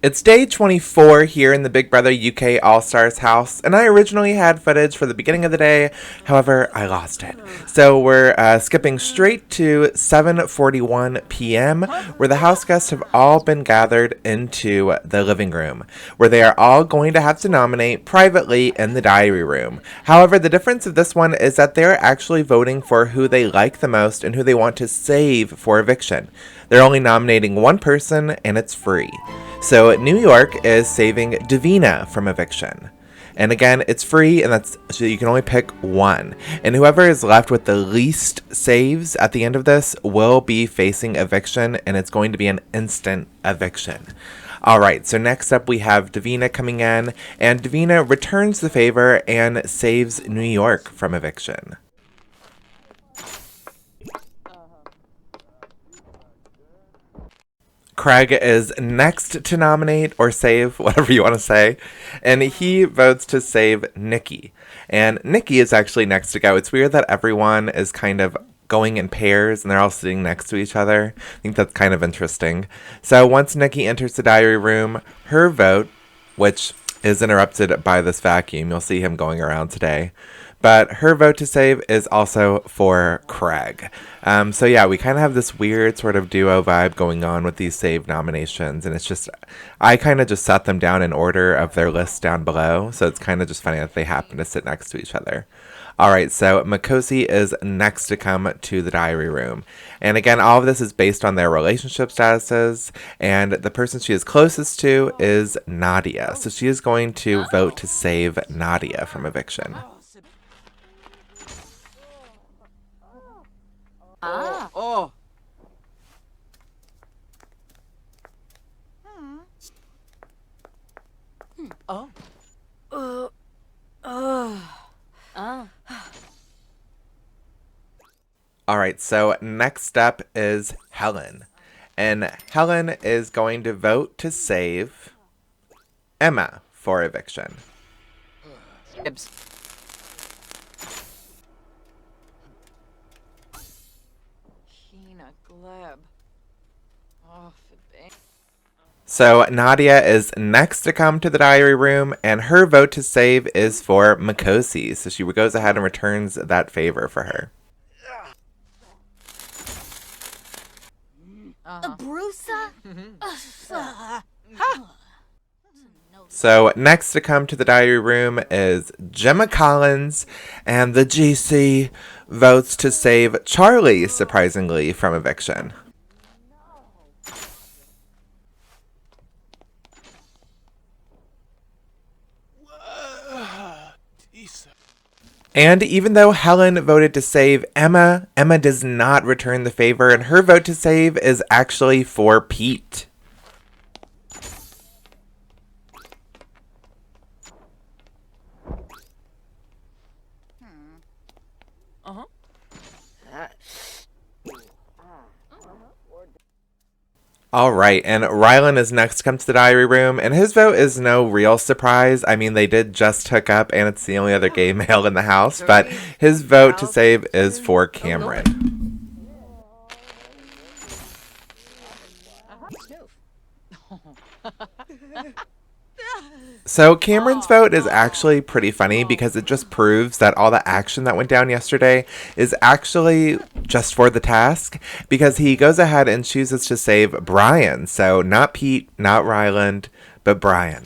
It's day 24 here in the Big Brother UK All-Stars house, and I originally had footage for the beginning of the day, however, I lost it. So we're skipping straight to 7:41 p.m., where the house guests have all been gathered into the living room, where they are all going to have to nominate privately in the diary room. However, the difference of this one is that they're actually voting for who they like the most and who they want to save for eviction. They're only nominating one person, and it's free. So New York is saving Davina from eviction. And again, it's free, and so you can only pick one. And whoever is left with the least saves at the end of this will be facing eviction, and it's going to be an instant eviction. All right, so next up we have Davina coming in, and Davina returns the favor and saves New York from eviction. Craig is next to nominate or save, whatever you want to say, and he votes to save Nikki. And Nikki is actually next to go. It's weird that everyone is kind of going in pairs and they're all sitting next to each other. I think that's kind of interesting. So once Nikki enters the diary room, her vote, which is interrupted by this vacuum, you'll see him going around today, but her vote to save is also for Craig. So yeah, we kind of have this weird sort of duo vibe going on with these save nominations, and it's just, I kind of just set them down in order of their list down below, so it's kind of just funny that they happen to sit next to each other. Alright, so Makosi is next to come to the diary room. And again, all of this is based on their relationship statuses, and the person she is closest to is Nadia. So she is going to vote to save Nadia from eviction. Oh. Alright, so next up is Helen. And Helen is going to vote to save Emma for eviction. So Nadia is next to come to the diary room, and her vote to save is for Makosi. So she goes ahead and returns that favor for her. So next to come to the diary room is Gemma Collins, and the GC votes to save Charley, surprisingly, from eviction. And even though Helen voted to save Emma, Emma does not return the favor, and her vote to save is actually for Pete. Alright, and Rylan is next to come to the diary room, and his vote is no real surprise. I mean, they did just hook up, and it's the only other gay male in the house, but his vote to save is for Cameron. So Cameron's vote is actually pretty funny because it just proves that all the action that went down yesterday is actually just for the task, because he goes ahead and chooses to save Brian. So not Pete, not Ryland, but Brian.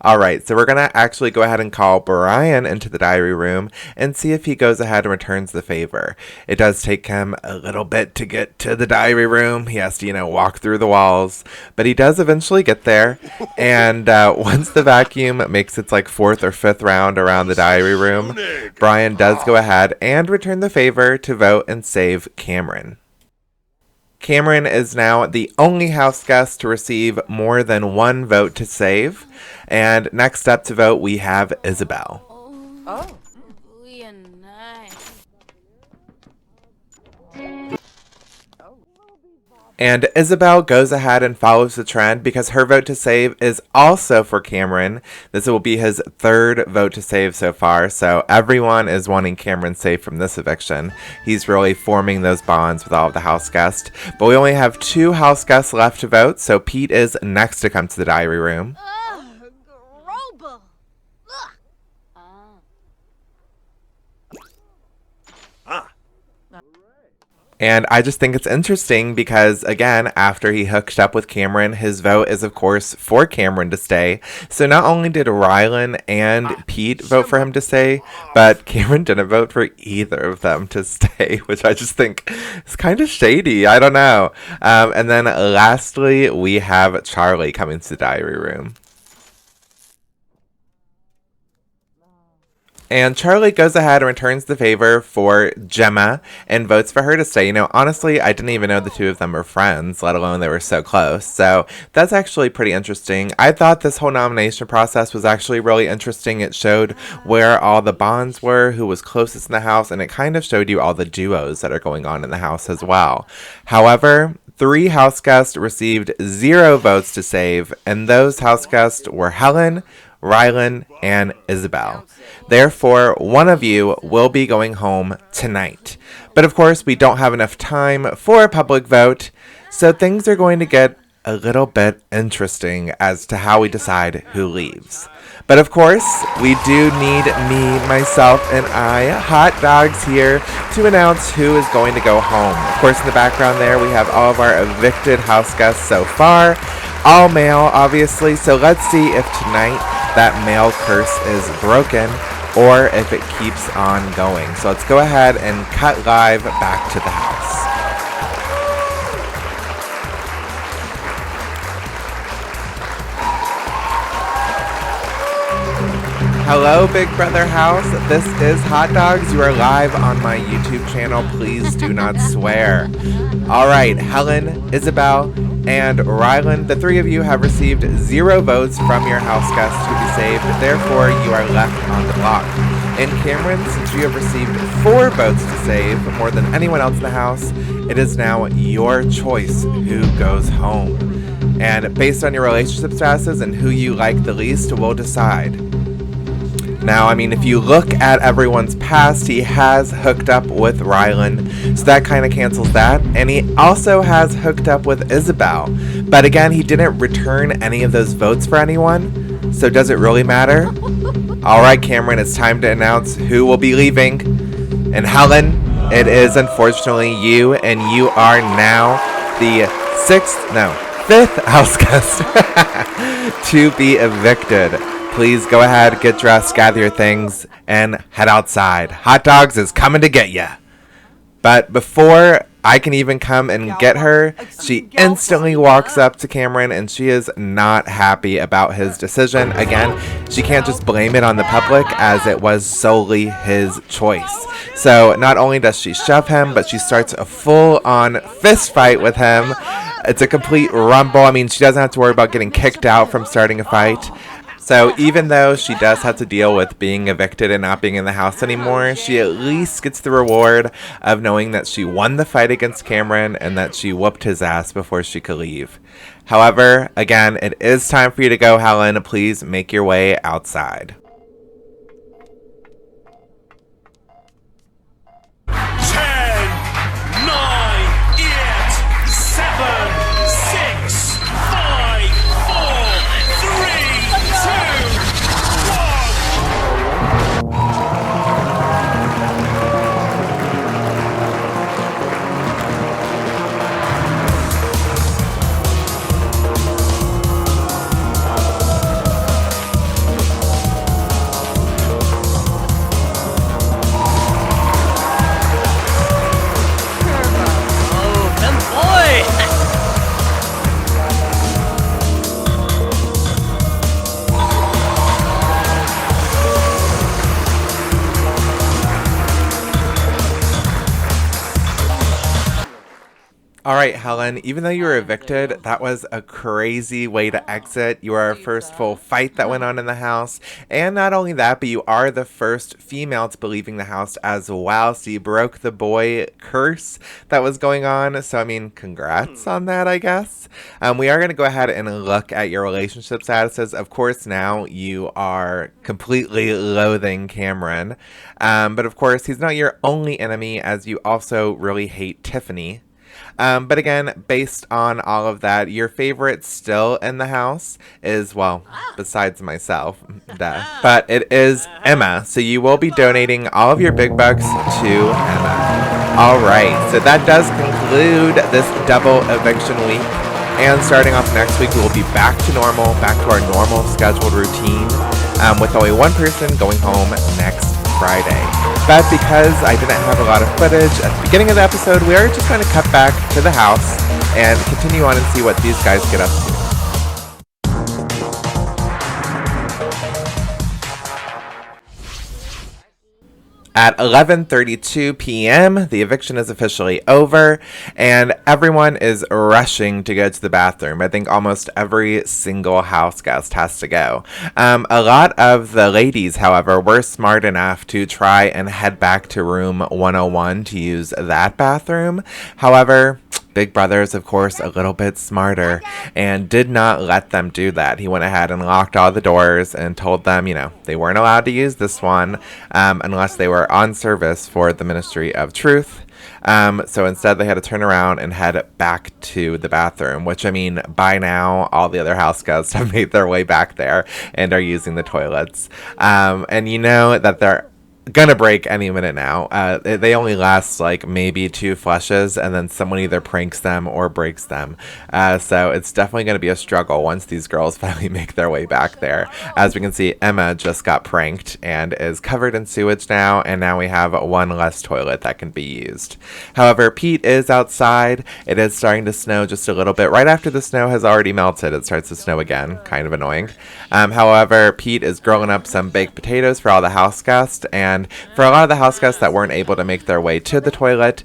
Alright, so we're going to actually go ahead and call Brian into the diary room and see if he goes ahead and returns the favor. It does take him a little bit to get to the diary room. He has to, walk through the walls, but he does eventually get there. And once the vacuum makes its fourth or fifth round around the diary room, Brian does go ahead and return the favor to vote and save Cameron. Cameron is now the only house guest to receive more than one vote to save. And next up to vote, we have Isabelle. Oh. And Isabelle goes ahead and follows the trend because her vote to save is also for Cameron. This will be his third vote to save so far, so everyone is wanting Cameron safe from this eviction. He's really forming those bonds with all of the house guests. But we only have 2 house guests left to vote, so Pete is next to come to the diary room. Groble. And I just think it's interesting because, again, after he hooked up with Cameron, his vote is, of course, for Cameron to stay. So not only did Rylan and Pete vote for him to stay, but Cameron didn't vote for either of them to stay, which I just think is kind of shady. I don't know. And then lastly, we have Charley coming to the diary room. And Charley goes ahead and returns the favor for Gemma and votes for her to stay. You know, honestly, I didn't even know the two of them were friends, let alone they were so close. So that's actually pretty interesting. I thought this whole nomination process was actually really interesting. It showed where all the bonds were, who was closest in the house, and it kind of showed you all the duos that are going on in the house as well. However, 3 house guests received 0 votes to save, and those house guests were Helen, Rylan, and Isabelle. Therefore, one of you will be going home tonight. But of course, we don't have enough time for a public vote, so things are going to get a little bit interesting as to how we decide who leaves. But of course, we do need me, myself, and I, hot dogs here to announce who is going to go home. Of course, in the background there, we have all of our evicted house guests so far. All male, obviously, so let's see if tonight that male curse is broken or if it keeps on going. So let's go ahead and cut live back to the house. Hello, Big Brother House. This is Hot Dogs. You are live on my YouTube channel. Please do not swear. All right, Helen, Isabelle, and Rylan, the 3 of you have received 0 votes from your house guests to be saved. Therefore, you are left on the block. And Cameron, since you have received 4 votes to save, more than anyone else in the house, it is now your choice who goes home. And based on your relationship statuses and who you like the least, we'll decide. Now, I mean, if you look at everyone's past, he has hooked up with Rylan, so that kind of cancels that. And he also has hooked up with Isabelle. But again, he didn't return any of those votes for anyone, so does it really matter? All right, Cameron, it's time to announce who will be leaving. And Helen, it is unfortunately you, and you are now the 5th house guest to be evicted. Please go ahead, get dressed, gather your things, and head outside. Hot Dogs is coming to get ya. But before I can even come and get her, she instantly walks up to Cameron, and she is not happy about his decision. Again, she can't just blame it on the public, as it was solely his choice. So not only does she shove him, but she starts a full-on fist fight with him. It's a complete rumble. I mean, she doesn't have to worry about getting kicked out from starting a fight. So even though she does have to deal with being evicted and not being in the house anymore, she at least gets the reward of knowing that she won the fight against Cameron and that she whooped his ass before she could leave. However, again, it is time for you to go, Helen. Please make your way outside. 10, 9, 8, 7, 6, 5, 4, 3, 2, 1. All right, Helen, even though you were evicted, that was a crazy way to exit. You were our first full fight that went on in the house. And not only that, but you are the first female to be leaving the house as well. So you broke the boy curse that was going on. So, I mean, congrats on that, I guess. We are going to go ahead and look at your relationship statuses. Of course, now you are completely loathing Cameron. But of course, he's not your only enemy, as you also really hate Tiffany. But again, based on all of that, your favorite still in the house is, well, besides myself, duh, but it is Emma. So you will be donating all of your big bucks to Emma. All right, so that does conclude this double eviction week. And starting off next week, we will be back to normal, back to our normal scheduled routine, with only one person going home next Friday. But because I didn't have a lot of footage at the beginning of the episode, we are just going to cut back to the house and continue on and see what these guys get up to. At 11:32 p.m., the eviction is officially over, and everyone is rushing to go to the bathroom. I think almost every single house guest has to go. A lot of the ladies, however, were smart enough to try and head back to room 101 to use that bathroom. However, Big Brother is, of course, a little bit smarter and did not let them do that. He went ahead and locked all the doors and told them, they weren't allowed to use this one unless they were on service for the Ministry of Truth. So instead, they had to turn around and head back to the bathroom, which, by now, all the other house guests have made their way back there and are using the toilets. And you know that they're gonna break any minute now. They only last like maybe 2 flushes, and then someone either pranks them or breaks them. So it's definitely gonna be a struggle once these girls finally make their way back there. As we can see, Emma just got pranked and is covered in sewage now, and now we have one less toilet that can be used. However, Pete is outside. It is starting to snow just a little bit. Right after the snow has already melted, it starts to snow again. Kind of annoying. However, Pete is grilling up some baked potatoes for all the house guests, and for a lot of the house guests that weren't able to make their way to the toilet,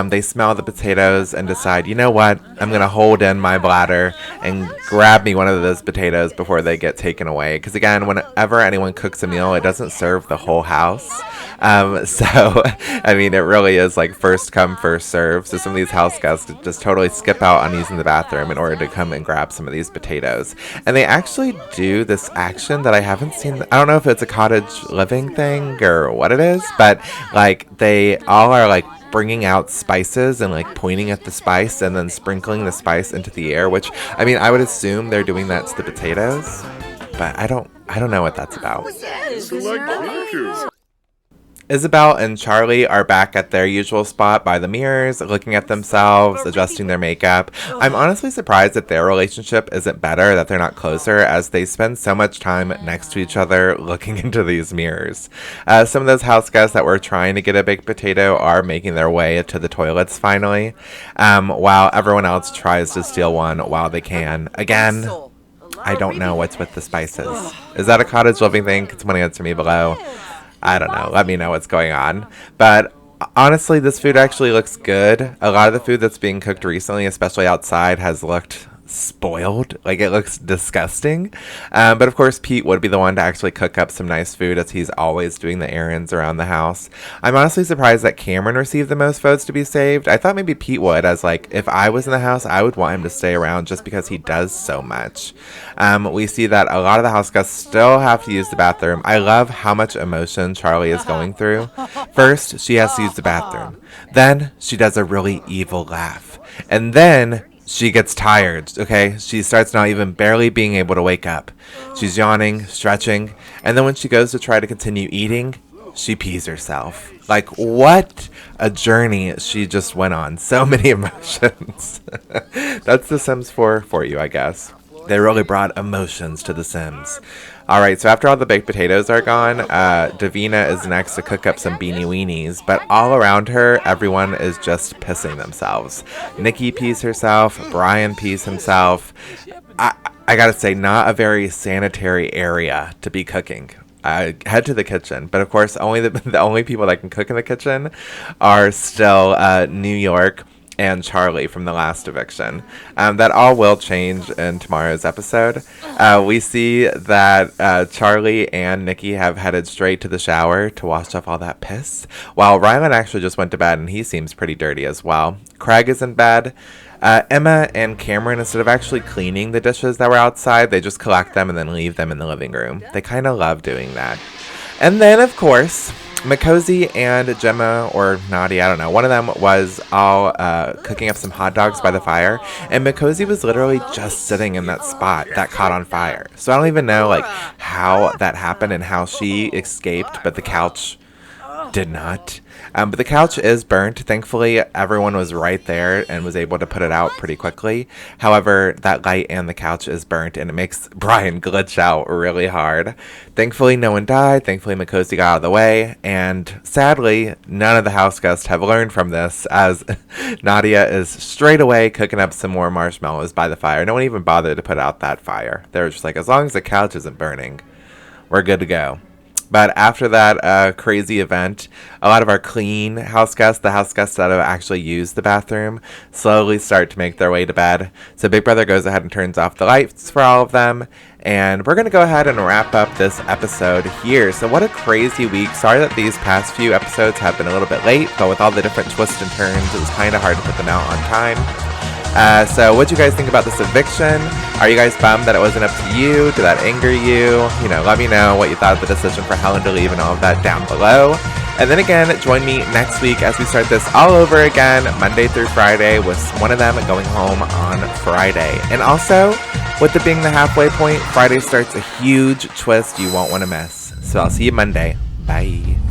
they smell the potatoes and decide, you know what, I'm going to hold in my bladder and grab me one of those potatoes before they get taken away. Because again, whenever anyone cooks a meal, it doesn't serve the whole house. It really is like first come, first serve. So some of these house guests just totally skip out on using the bathroom in order to come and grab some of these potatoes. And they actually do this action that I haven't seen. I don't know if it's a cottage living thing or what it is, but like they all are like bringing out spices and like pointing at the spice and then sprinkling the spice into the air, which I would assume they're doing that to the potatoes, but I don't know what that's about. Isabelle and Charley are back at their usual spot by the mirrors, looking at themselves, adjusting their makeup. I'm honestly surprised that their relationship isn't better, that they're not closer, as they spend so much time next to each other looking into these mirrors. Some of those house guests that were trying to get a baked potato are making their way to the toilets finally, while everyone else tries to steal one while they can. Again, I don't know what's with the spices. Is that a cottage living thing? Can someone answer me below? I don't know. Let me know what's going on. But honestly, this food actually looks good. A lot of the food that's being cooked recently, especially outside, has looked spoiled. Like, it looks disgusting. But of course, Pete would be the one to actually cook up some nice food, as he's always doing the errands around the house. I'm honestly surprised that Cameron received the most votes to be saved. I thought maybe Pete would, as like, if I was in the house, I would want him to stay around just because he does so much. We see that a lot of the house guests still have to use the bathroom. I love how much emotion Charley is going through. First, she has to use the bathroom. Then she does a really evil laugh. And then she gets tired, okay? She starts not even barely being able to wake up. She's yawning, stretching, and then when she goes to try to continue eating, she pees herself. Like, what a journey she just went on. So many emotions. That's The Sims 4 for you, I guess. They really brought emotions to The Sims. All right, so after all the baked potatoes are gone, Davina is next to cook up some beanie weenies, but all around her, everyone is just pissing themselves. Nikki pees herself, Brian pees himself. I gotta say, not a very sanitary area to be cooking. Head to the kitchen, but of course, only the only people that can cook in the kitchen are still New York, and Charley from the last eviction. That all will change in tomorrow's episode. We see that Charley and Nikki have headed straight to the shower to wash off all that piss, while Rylan actually just went to bed and he seems pretty dirty as well. Craig is in bed. Emma and Cameron, instead of actually cleaning the dishes that were outside, they just collect them and then leave them in the living room. They kind of love doing that. And then, of course, Makosi and Gemma, or Nadia, I don't know, one of them was all cooking up some hot dogs by the fire, and Makosi was literally just sitting in that spot that caught on fire. So I don't even know, like, how that happened and how she escaped, but the couch did not. But the couch is burnt. Thankfully, everyone was right there and was able to put it out pretty quickly. However, that light and the couch is burnt, and it makes Brian glitch out really hard. Thankfully, no one died. Thankfully, Makosi got out of the way. And sadly, none of the house guests have learned from this, as Nadia is straight away cooking up some more marshmallows by the fire. No one even bothered to put out that fire. They were just like, as long as the couch isn't burning, we're good to go. But after that crazy event, a lot of our clean house guests, the house guests that have actually used the bathroom, slowly start to make their way to bed. So Big Brother goes ahead and turns off the lights for all of them. And we're going to go ahead and wrap up this episode here. So what a crazy week. Sorry that these past few episodes have been a little bit late, but with all the different twists and turns, it was kind of hard to put them out on time. So what do you guys think about this eviction? Are you guys bummed that it wasn't up to you? Did that anger you? You know, let me know what you thought of the decision for Helen to leave and all of that down below. And then again, join me next week as we start this all over again, Monday through Friday, with one of them going home on Friday. And also, with it being the halfway point, Friday starts a huge twist you won't want to miss. So I'll see you Monday. Bye.